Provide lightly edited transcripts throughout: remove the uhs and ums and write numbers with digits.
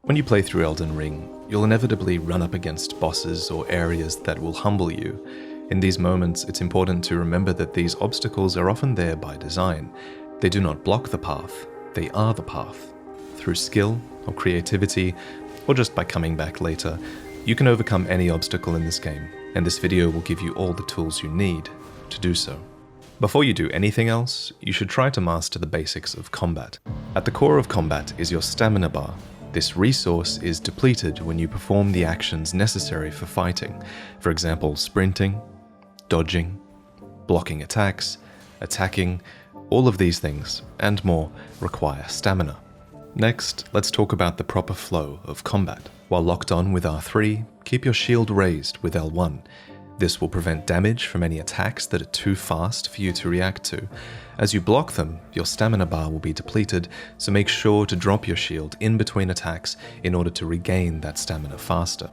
When you play through Elden Ring, you'll inevitably run up against bosses or areas that will humble you. In these moments, it's important to remember that these obstacles are often there by design. They do not block the path, they are the path. Through skill or creativity, or just by coming back later, you can overcome any obstacle in this game, and this video will give you all the tools you need to do so. Before you do anything else, you should try to master the basics of combat. At the core of combat is your stamina bar. This resource is depleted when you perform the actions necessary for fighting. For example, sprinting, dodging, blocking attacks, attacking. All of these things, and more, require stamina. Next, let's talk about the proper flow of combat. While locked on with R3, keep your shield raised with L1. This will prevent damage from any attacks that are too fast for you to react to. As you block them, your stamina bar will be depleted, so make sure to drop your shield in between attacks in order to regain that stamina faster.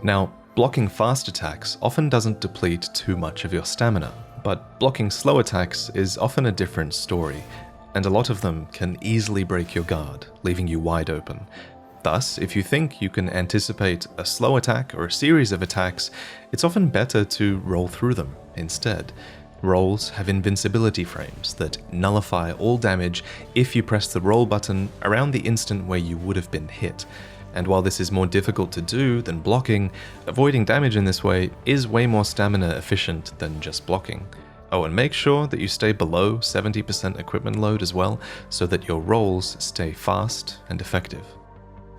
Now, blocking fast attacks often doesn't deplete too much of your stamina, but blocking slow attacks is often a different story, and a lot of them can easily break your guard, leaving you wide open. Thus, if you think you can anticipate a slow attack or a series of attacks, it's often better to roll through them instead. Rolls have invincibility frames that nullify all damage if you press the roll button around the instant where you would have been hit. And while this is more difficult to do than blocking, avoiding damage in this way is way more stamina efficient than just blocking. Oh, and make sure that you stay below 70% equipment load as well, so that your rolls stay fast and effective.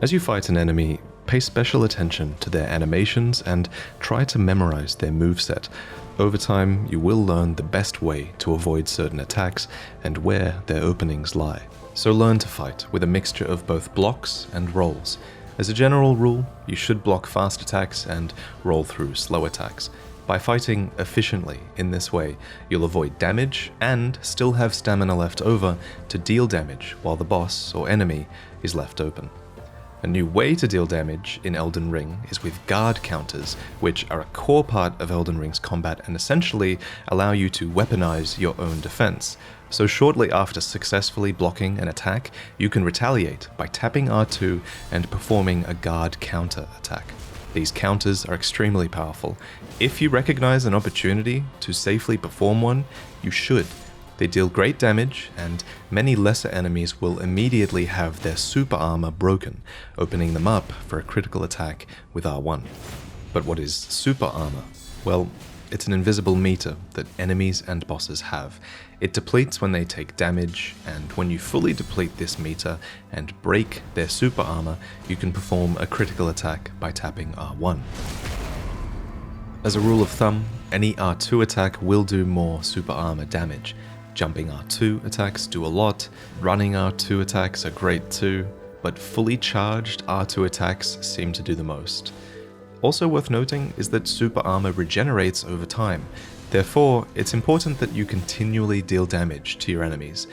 As you fight an enemy, pay special attention to their animations and try to memorize their moveset. Over time, you will learn the best way to avoid certain attacks and where their openings lie. So learn to fight with a mixture of both blocks and rolls. As a general rule, you should block fast attacks and roll through slow attacks. By fighting efficiently in this way, you'll avoid damage and still have stamina left over to deal damage while the boss or enemy is left open. A new way to deal damage in Elden Ring is with guard counters, which are a core part of Elden Ring's combat and essentially allow you to weaponize your own defense. So shortly after successfully blocking an attack, you can retaliate by tapping R2 and performing a guard counter attack. These counters are extremely powerful. If you recognize an opportunity to safely perform one, you should. They deal great damage, and many lesser enemies will immediately have their super armor broken, opening them up for a critical attack with R1. But what is super armor? Well, it's an invisible meter that enemies and bosses have. It depletes when they take damage, and when you fully deplete this meter and break their super armor, you can perform a critical attack by tapping R1. As a rule of thumb, any R2 attack will do more super armor damage. Jumping R2 attacks do a lot, running R2 attacks are great too, but fully charged R2 attacks seem to do the most. Also worth noting is that super armor regenerates over time, therefore it's important that you continually deal damage to your enemies.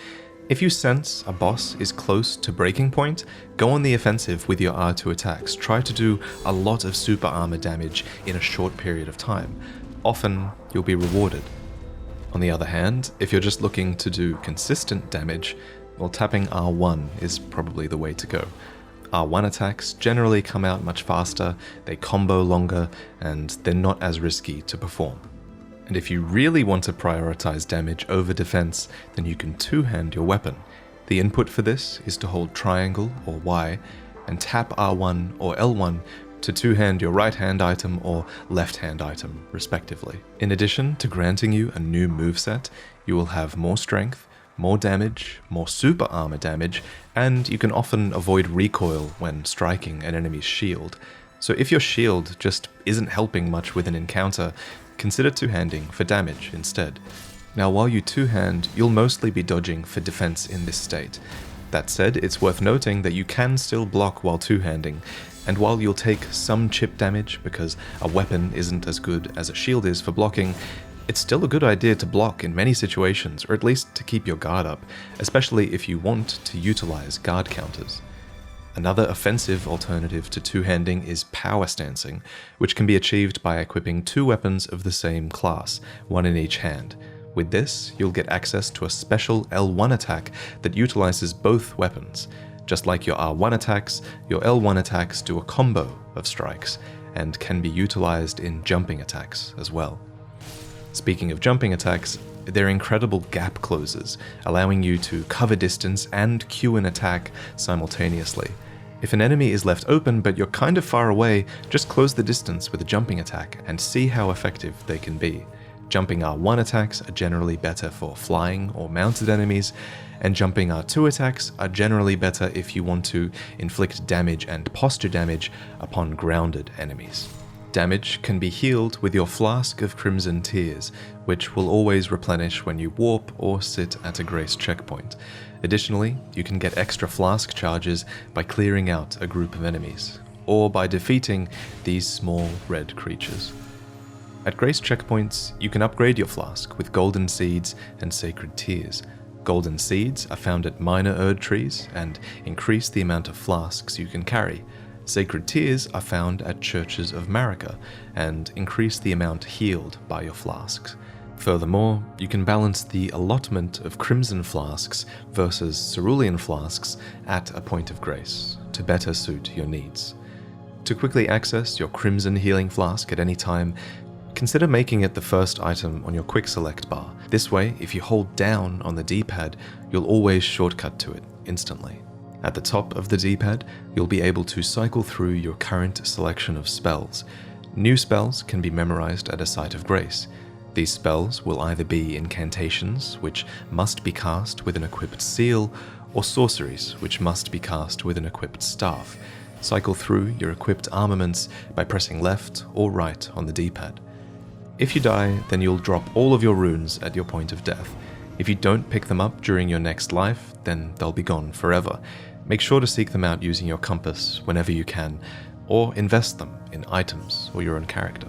If you sense a boss is close to breaking point, go on the offensive with your R2 attacks. Try to do a lot of super armor damage in a short period of time. Often you'll be rewarded. On the other hand, if you're just looking to do consistent damage, well, tapping R1 is probably the way to go. R1 attacks generally come out much faster, they combo longer, and they're not as risky to perform. And if you really want to prioritize damage over defense, then you can two-hand your weapon. The input for this is to hold triangle or Y and tap R1 or L1 to two-hand your right-hand item or left-hand item, respectively. In addition to granting you a new moveset, you will have more strength, more damage, more super armor damage, and you can often avoid recoil when striking an enemy's shield. So if your shield just isn't helping much with an encounter, consider two-handing for damage instead. Now while you two-hand, you'll mostly be dodging for defense in this state. That said, it's worth noting that you can still block while two-handing, and while you'll take some chip damage because a weapon isn't as good as a shield is for blocking, it's still a good idea to block in many situations, or at least to keep your guard up, especially if you want to utilize guard counters. Another offensive alternative to two-handing is power stancing, which can be achieved by equipping two weapons of the same class, one in each hand. With this, you'll get access to a special L1 attack that utilizes both weapons. Just like your R1 attacks, your L1 attacks do a combo of strikes and can be utilized in jumping attacks as well. Speaking of jumping attacks, they're incredible gap closers, allowing you to cover distance and queue an attack simultaneously. If an enemy is left open but you're kind of far away, just close the distance with a jumping attack and see how effective they can be. Jumping R1 attacks are generally better for flying or mounted enemies, and jumping R2 attacks are generally better if you want to inflict damage and posture damage upon grounded enemies. Damage can be healed with your Flask of Crimson Tears, which will always replenish when you warp or sit at a Grace checkpoint. Additionally, you can get extra Flask charges by clearing out a group of enemies, or by defeating these small red creatures. At Grace checkpoints, you can upgrade your Flask with Golden Seeds and Sacred Tears. Golden Seeds are found at minor Erd trees and increase the amount of flasks you can carry. Sacred Tears are found at Churches of Marika and increase the amount healed by your flasks. Furthermore, you can balance the allotment of Crimson Flasks versus Cerulean Flasks at a point of grace to better suit your needs. To quickly access your Crimson Healing Flask at any time, consider making it the first item on your quick select bar. This way, if you hold down on the D-pad, you'll always shortcut to it instantly. At the top of the D-pad, you'll be able to cycle through your current selection of spells. New spells can be memorized at a site of grace. These spells will either be incantations, which must be cast with an equipped seal, or sorceries, which must be cast with an equipped staff. Cycle through your equipped armaments by pressing left or right on the D-pad. If you die, then you'll drop all of your runes at your point of death. If you don't pick them up during your next life, then they'll be gone forever. Make sure to seek them out using your compass whenever you can, or invest them in items or your own character.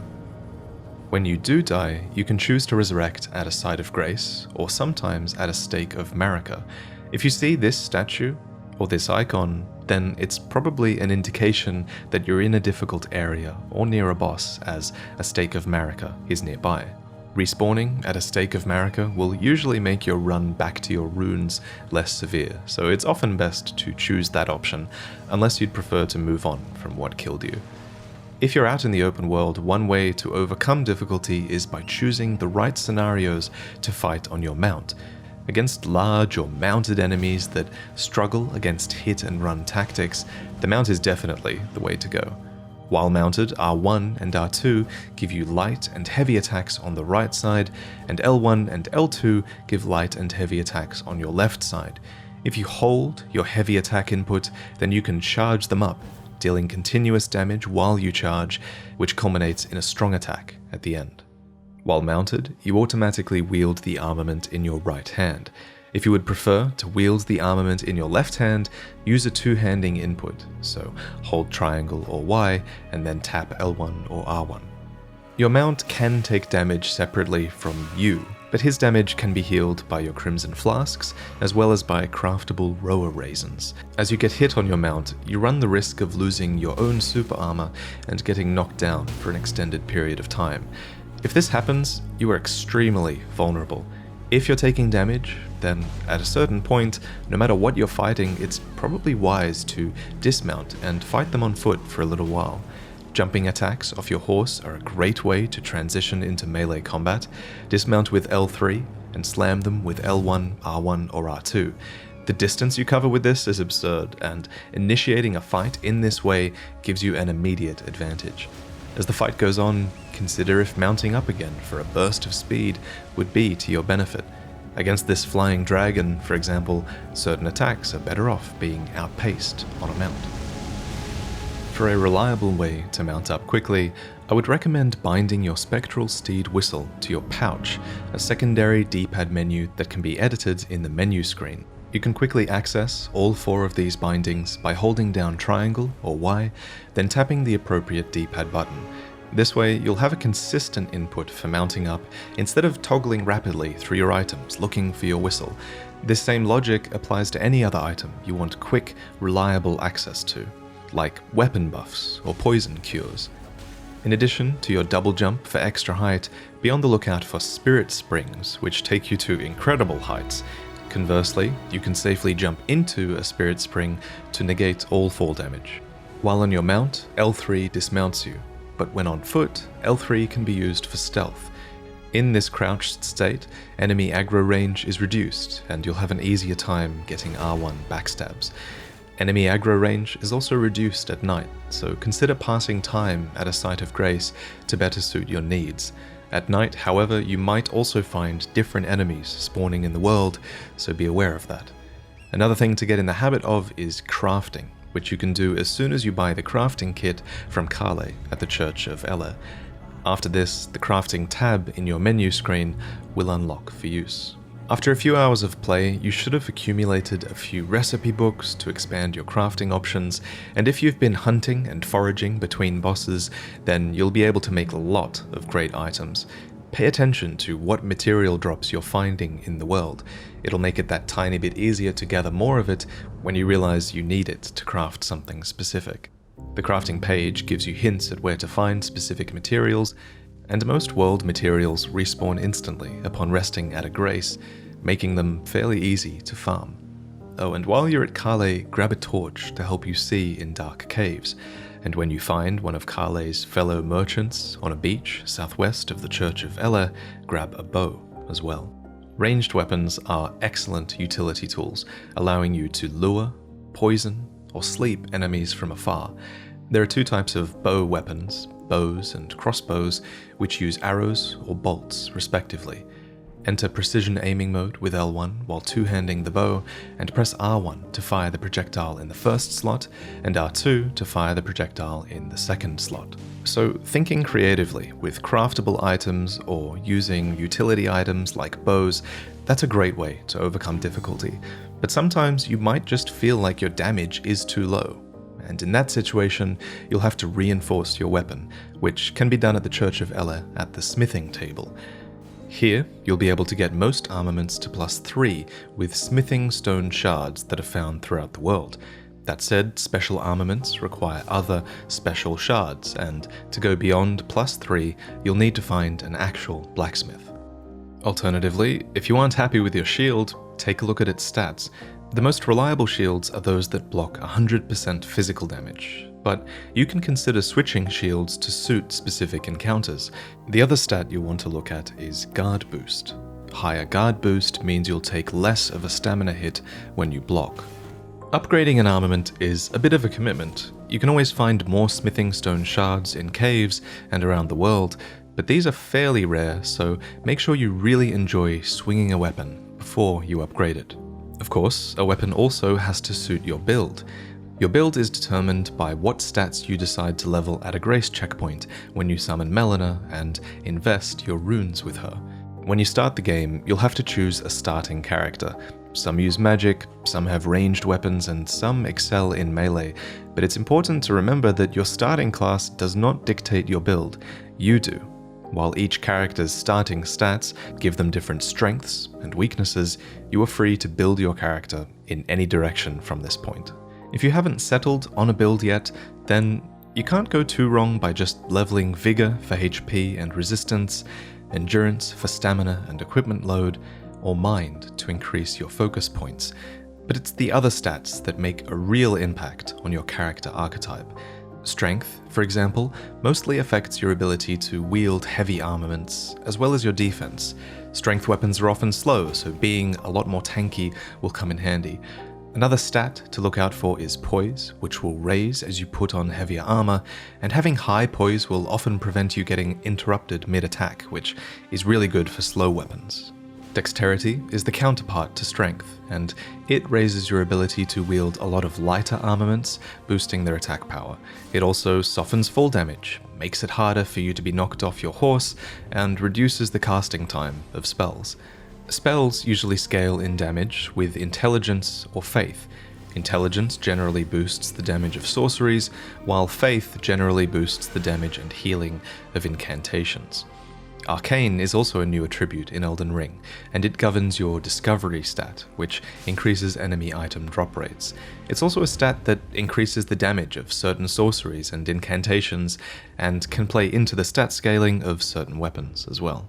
When you do die, you can choose to resurrect at a site of grace, or sometimes at a stake of Marika. If you see this statue, or this icon, then it's probably an indication that you're in a difficult area or near a boss, as a stake of Marika is nearby. Respawning at a stake of Marika will usually make your run back to your runes less severe, so it's often best to choose that option, unless you'd prefer to move on from what killed you. If you're out in the open world, one way to overcome difficulty is by choosing the right scenarios to fight on your mount. Against large or mounted enemies that struggle against hit-and-run tactics, the mount is definitely the way to go. While mounted, R1 and R2 give you light and heavy attacks on the right side, and L1 and L2 give light and heavy attacks on your left side. If you hold your heavy attack input, then you can charge them up, dealing continuous damage while you charge, which culminates in a strong attack at the end. While mounted, you automatically wield the armament in your right hand. If you would prefer to wield the armament in your left hand, use a two-handing input, so hold triangle or Y and then tap L1 or R1. Your mount can take damage separately from you, but his damage can be healed by your Crimson Flasks, as well as by craftable Roa Raisins. As you get hit on your mount, you run the risk of losing your own super armor and getting knocked down for an extended period of time. If this happens, you are extremely vulnerable. If you're taking damage, then at a certain point, no matter what you're fighting, it's probably wise to dismount and fight them on foot for a little while. Jumping attacks off your horse are a great way to transition into melee combat. Dismount with L3 and slam them with L1, R1, or R2. The distance you cover with this is absurd, and initiating a fight in this way gives you an immediate advantage. As the fight goes on, consider if mounting up again for a burst of speed would be to your benefit. Against this flying dragon, for example, certain attacks are better off being outpaced on a mount. For a reliable way to mount up quickly, I would recommend binding your Spectral Steed Whistle to your pouch, a secondary D-pad menu that can be edited in the menu screen. You can quickly access all 4 of these bindings by holding down triangle or Y, then tapping the appropriate D-pad button. This way, you'll have a consistent input for mounting up instead of toggling rapidly through your items looking for your whistle. This same logic applies to any other item you want quick, reliable access to, like weapon buffs or poison cures. In addition to your double jump for extra height, be on the lookout for Spirit Springs, which take you to incredible heights. Conversely, you can safely jump into a Spirit Spring to negate all fall damage. While on your mount, L3 dismounts you, but when on foot, L3 can be used for stealth. In this crouched state, enemy aggro range is reduced, and you'll have an easier time getting R1 backstabs. Enemy aggro range is also reduced at night, so consider passing time at a site of grace to better suit your needs. At night, however, you might also find different enemies spawning in the world, so be aware of that. Another thing to get in the habit of is crafting, which you can do as soon as you buy the crafting kit from Kale at the Church of Ele. After this, the crafting tab in your menu screen will unlock for use. After a few hours of play, you should have accumulated a few recipe books to expand your crafting options, and if you've been hunting and foraging between bosses, then you'll be able to make a lot of great items. Pay attention to what material drops you're finding in the world. It'll make it that tiny bit easier to gather more of it when you realize you need it to craft something specific. The crafting page gives you hints at where to find specific materials, and most world materials respawn instantly upon resting at a grace, making them fairly easy to farm. Oh, and while you're at Kale, grab a torch to help you see in dark caves, and when you find one of Kale's fellow merchants on a beach southwest of the Church of Ele, grab a bow as well. Ranged weapons are excellent utility tools, allowing you to lure, poison, or sleep enemies from afar. There are two types of bow weapons, bows and crossbows, which use arrows or bolts respectively. Enter precision aiming mode with L1 while two-handing the bow, and press R1 to fire the projectile in the first slot, and R2 to fire the projectile in the second slot. So thinking creatively with craftable items or using utility items like bows, that's a great way to overcome difficulty. But sometimes you might just feel like your damage is too low, and in that situation, you'll have to reinforce your weapon, which can be done at the Church of Ele at the smithing table. Here, you'll be able to get most armaments to +3 with smithing stone shards that are found throughout the world. That said, special armaments require other special shards, and to go beyond +3, you'll need to find an actual blacksmith. Alternatively, if you aren't happy with your shield, take a look at its stats. The most reliable shields are those that block 100% physical damage, but you can consider switching shields to suit specific encounters. The other stat you'll want to look at is guard boost. Higher guard boost means you'll take less of a stamina hit when you block. Upgrading an armament is a bit of a commitment. You can always find more smithing stone shards in caves and around the world, but these are fairly rare, so make sure you really enjoy swinging a weapon before you upgrade it. Of course, a weapon also has to suit your build. Your build is determined by what stats you decide to level at a grace checkpoint when you summon Melina and invest your runes with her. When you start the game, you'll have to choose a starting character. Some use magic, some have ranged weapons, and some excel in melee, but it's important to remember that your starting class does not dictate your build, you do. While each character's starting stats give them different strengths and weaknesses, you are free to build your character in any direction from this point. If you haven't settled on a build yet, then you can't go too wrong by just leveling Vigor for HP and resistance, Endurance for stamina and equipment load, or Mind to increase your focus points. But it's the other stats that make a real impact on your character archetype. Strength, for example, mostly affects your ability to wield heavy armaments, as well as your defense. Strength weapons are often slow, so being a lot more tanky will come in handy. Another stat to look out for is poise, which will raise as you put on heavier armor, and having high poise will often prevent you getting interrupted mid-attack, which is really good for slow weapons. Dexterity is the counterpart to strength, and it raises your ability to wield a lot of lighter armaments, boosting their attack power. It also softens fall damage, makes it harder for you to be knocked off your horse, and reduces the casting time of spells. Spells usually scale in damage with intelligence or faith. Intelligence generally boosts the damage of sorceries, while faith generally boosts the damage and healing of incantations. Arcane is also a new attribute in Elden Ring, and it governs your discovery stat, which increases enemy item drop rates. It's also a stat that increases the damage of certain sorceries and incantations, and can play into the stat scaling of certain weapons as well.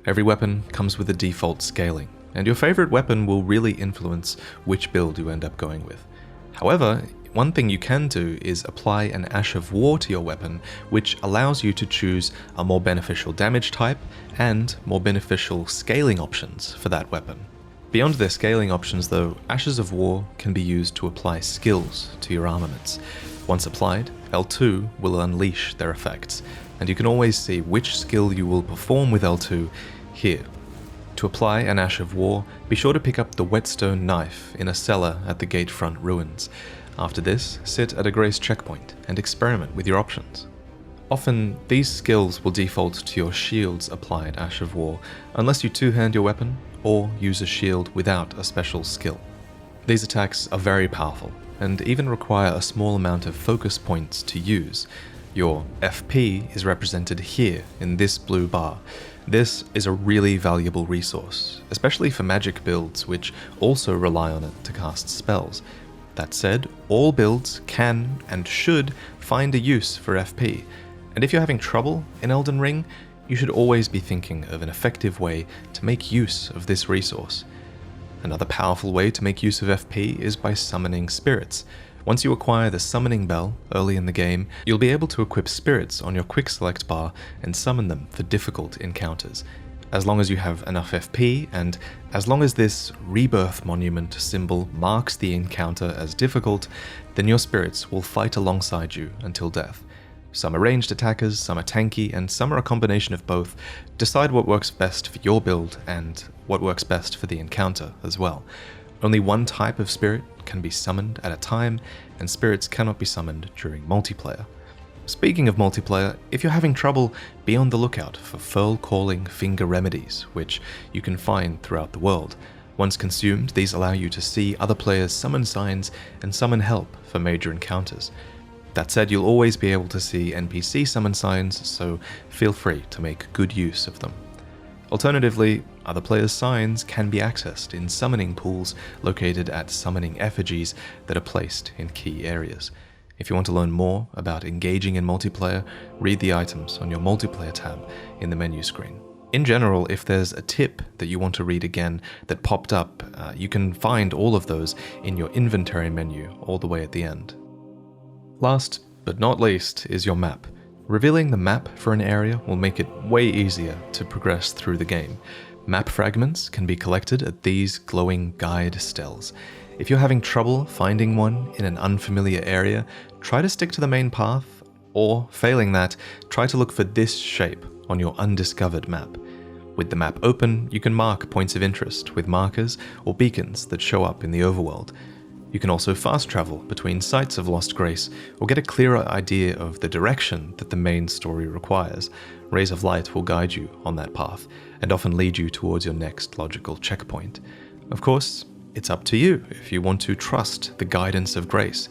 Every weapon comes with a default scaling, and your favorite weapon will really influence which build you end up going with. However, one thing you can do is apply an Ash of War to your weapon, which allows you to choose a more beneficial damage type and more beneficial scaling options for that weapon. Beyond their scaling options though, Ashes of War can be used to apply skills to your armaments. Once applied, L2 will unleash their effects, and you can always see which skill you will perform with L2 here. To apply an Ash of War, be sure to pick up the Whetstone Knife in a cellar at the Gatefront Ruins. After this, sit at a Grace checkpoint and experiment with your options. Often, these skills will default to your shield's applied Ash of War, unless you two-hand your weapon or use a shield without a special skill. These attacks are very powerful, and even require a small amount of focus points to use. Your FP is represented here in this blue bar. This is a really valuable resource, especially for magic builds which also rely on it to cast spells. That said, all builds can and should find a use for FP, and if you're having trouble in Elden Ring, you should always be thinking of an effective way to make use of this resource. Another powerful way to make use of FP is by summoning spirits. Once you acquire the Summoning Bell early in the game, you'll be able to equip spirits on your quick select bar and summon them for difficult encounters. As long as you have enough FP, and as long as this Rebirth Monument symbol marks the encounter as difficult, then your spirits will fight alongside you until death. Some are ranged attackers, some are tanky, and some are a combination of both. Decide what works best for your build and what works best for the encounter as well. Only one type of spirit can be summoned at a time, and spirits cannot be summoned during multiplayer. Speaking of multiplayer, if you're having trouble, be on the lookout for Furl Calling Finger Remedies, which you can find throughout the world. Once consumed, these allow you to see other players' summon signs and summon help for major encounters. That said, you'll always be able to see NPC summon signs, so feel free to make good use of them. Alternatively, other players' signs can be accessed in summoning pools located at summoning effigies that are placed in key areas. If you want to learn more about engaging in multiplayer, read the items on your multiplayer tab in the menu screen. In general, if there's a tip that you want to read again that popped up, you can find all of those in your inventory menu all the way at the end. Last but not least is your map. Revealing the map for an area will make it way easier to progress through the game. Map fragments can be collected at these glowing guide stels. If you're having trouble finding one in an unfamiliar area, try to stick to the main path, or failing that, try to look for this shape on your undiscovered map. With the map open, you can mark points of interest with markers or beacons that show up in the overworld. You can also fast travel between sites of Lost Grace or get a clearer idea of the direction that the main story requires. Rays of Light will guide you on that path and often lead you towards your next logical checkpoint. Of course, it's up to you if you want to trust the guidance of Grace.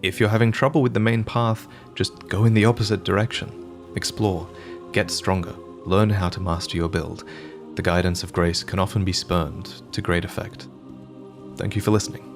If you're having trouble with the main path, just go in the opposite direction. Explore, get stronger, learn how to master your build. The guidance of Grace can often be spurned to great effect. Thank you for listening.